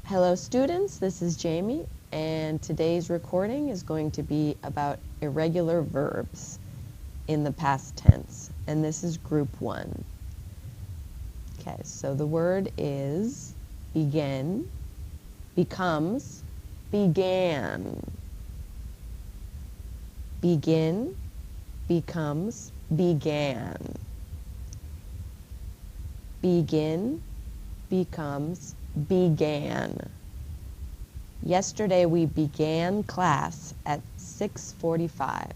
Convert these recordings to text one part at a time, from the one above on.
Hello students, this is Jamie, and today's recording is going to be about irregular verbs in the past tense, and this is group 1. Okay, so the word is begin, becomes, began. Begin, becomes, began. Begin, becomes, began. Yesterday we began class at 6:45.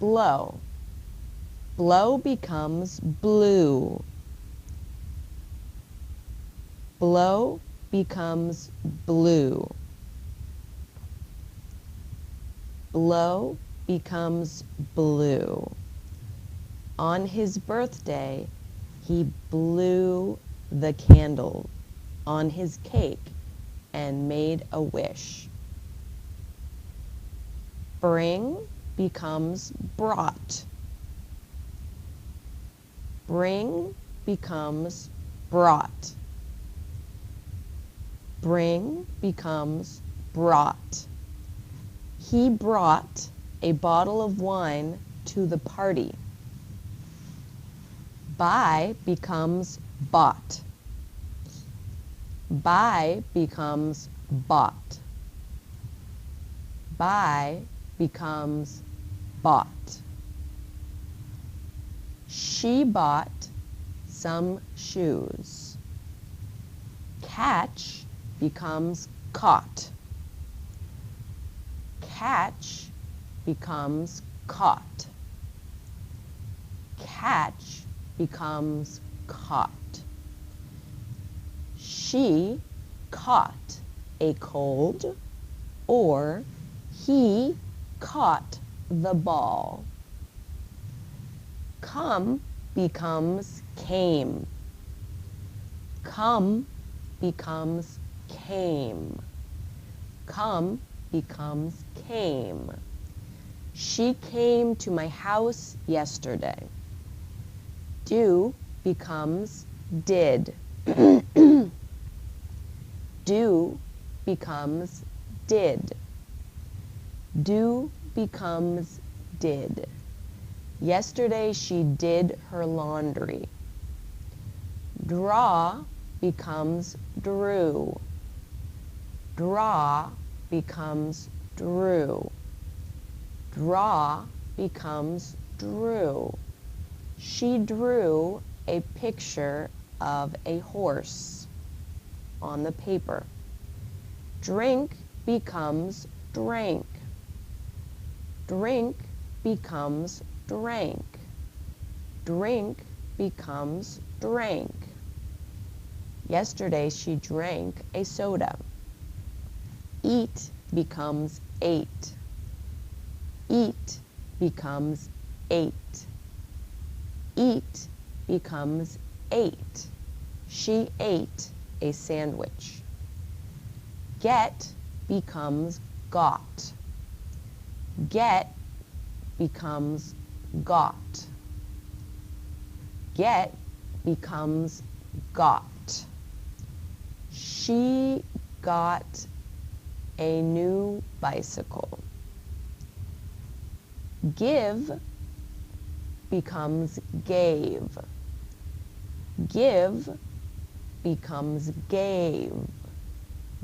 Blow. Blow becomes blue. Blow becomes blue. Blow becomes blue. On his birthday, he blew the candle on his cake and made a wish. Bring becomes brought. Bring becomes brought. Bring becomes brought. He brought a bottle of wine to the party. Buy becomes bought. Buy becomes bought. Buy becomes bought. She bought some shoes. Catch becomes caught. Catch becomes caught. Catch becomes caught. She caught a cold, or he caught the ball. Come becomes came. Come becomes came. Come becomes came. She came to my house yesterday. Do becomes did. Do becomes did. Do becomes did. Yesterday she did her laundry. Draw becomes drew. Draw becomes drew. Draw becomes drew. She drew a picture of a horse on the paper. Drink becomes drank. Drink becomes drank. Drink becomes drank. Yesterday she drank a soda. Eat becomes ate. Eat becomes ate. Eat becomes ate. She ate a sandwich. Get becomes got. Get becomes got. Get becomes got. She got a new bicycle. Give becomes gave. Give becomes gave.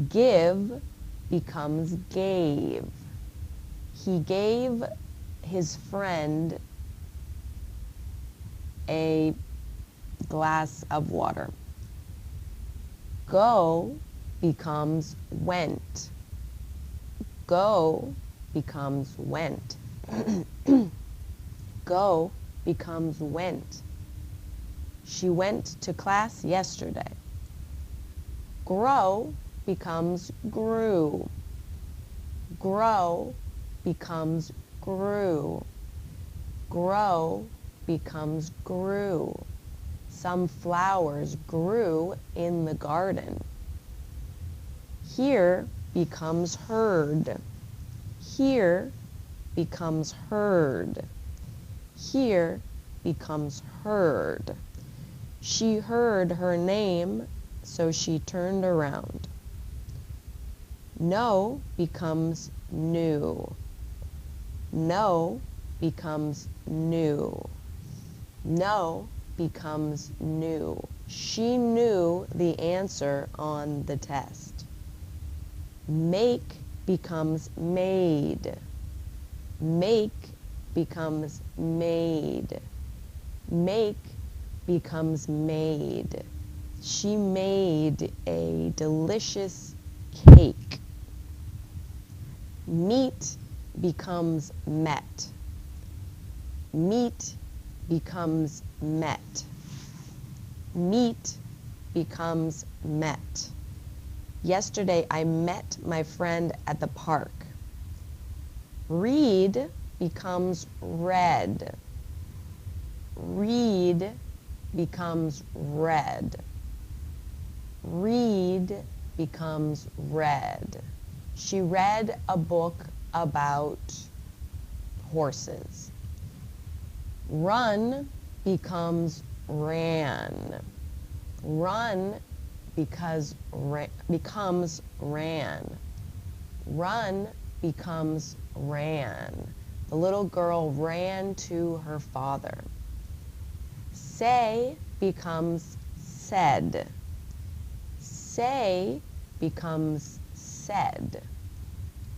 Give becomes gave. He gave his friend a glass of water. Go becomes went. Go becomes went. Go becomes went. She went to class yesterday. Grow becomes grew. Grow becomes grew. Grow becomes grew. Some flowers grew in the garden. Hear becomes heard. Hear becomes heard. Hear becomes heard. She heard her name so she turned around. No becomes new. No becomes new. No becomes new. She knew the answer on the test. Make becomes made. Make becomes made. Make becomes made. She made a delicious cake. Meet becomes met. Meet becomes met. Meet becomes met. Yesterday I met my friend at the park. Read becomes read. Read becomes read. Read becomes read. She read a book about horses. Run becomes ran. Run becomes ran. Run becomes ran. The little girl ran to her father. Say becomes said. Say becomes said.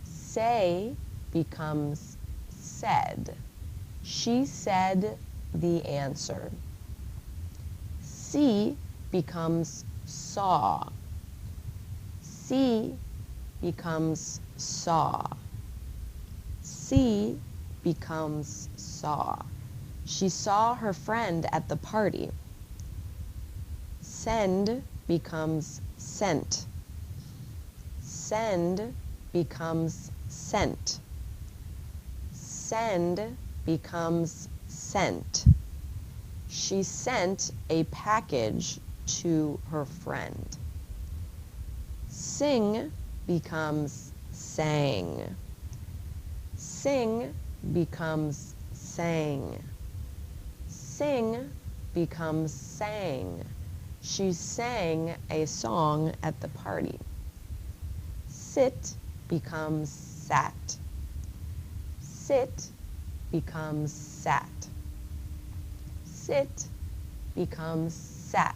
Say becomes said. She said the answer. See becomes saw. See becomes saw. See becomes saw. She saw her friend at the party. Send becomes sent. Send becomes sent. Send becomes sent. She sent a package to her friend. Sing becomes sang. Sing becomes sang. Sing becomes sang. She sang a song at the party. Sit becomes sat. Sit becomes sat. Sit becomes sat.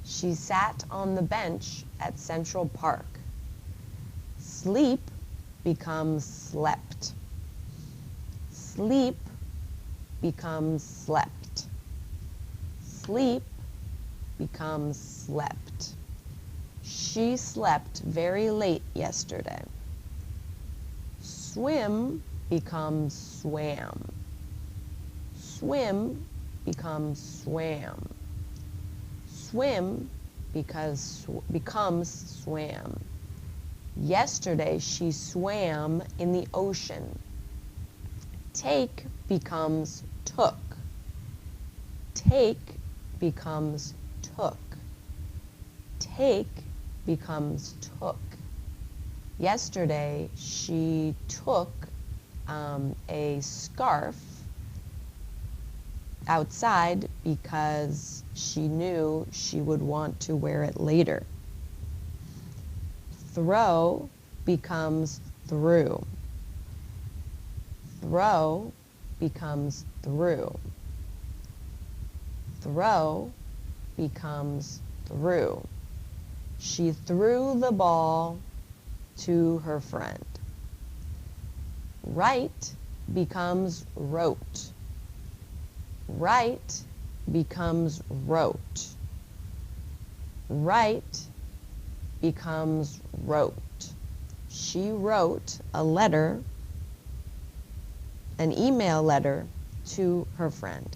She sat on the bench at Central Park. Sleep becomes slept. Sleep becomes slept. Sleep becomes slept. She slept very late yesterday. Swim becomes swam. Swim becomes swam. Swim becomes swam. Yesterday she swam in the ocean. Take becomes took. Take becomes took. Take becomes took. Yesterday she took a scarf outside because she knew she would want to wear it later. Throw becomes through. Throw becomes through. Throw becomes through. She threw the ball to her friend. Write becomes wrote. Write becomes wrote. Write becomes wrote. She wrote a letter, an email letter to her friend.